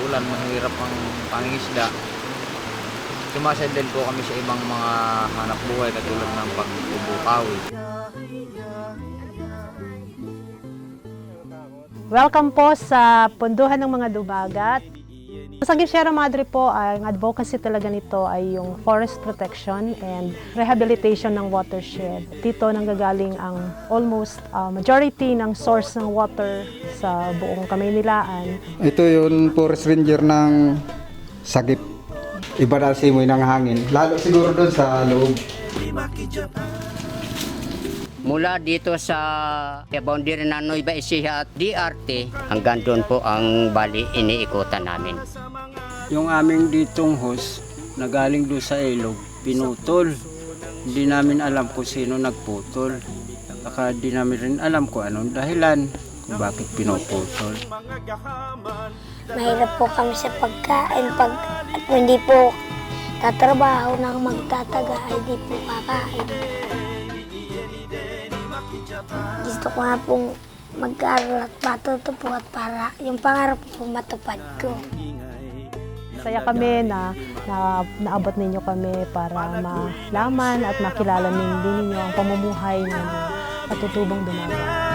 ulan, mahirap ang pangingisda. Sumasad din po kami sa ibang mga hanap buhay katulad ng pagbubukawi. Welcome po sa Punduhan ng mga Dumagat. Sa Sierra Madre po, ang advocacy talaga nito ay yung forest protection and rehabilitation ng watershed. Dito nanggagaling ang almost majority ng source ng water sa buong Kamaynilaan. Ito yung forest ranger ng Sagip. Iba na simoy ng hangin. Lalo siguro doon sa loob. Mula dito sa boundary ng Nueva Ecija at DRT, hanggang doon po ang bali iniikutan namin. Yung aming ditong hose na galing doon sa ilog, pinutol. Hindi namin alam kung sino nagputol. Saka di namin rin alam kung anong dahilan kung bakit pinuputol. Mahirap po kami sa pagkain. Pag hindi po tatrabaho na magtataga, ay di po kakain. Gusto ko nga pong mag-aaral at matutupuat para yung pangarap ko matupad ko. Saya kami na naabot ninyo kami para malaman at makilala din ninyo ang pamumuhay ng Patutubong Dumagat.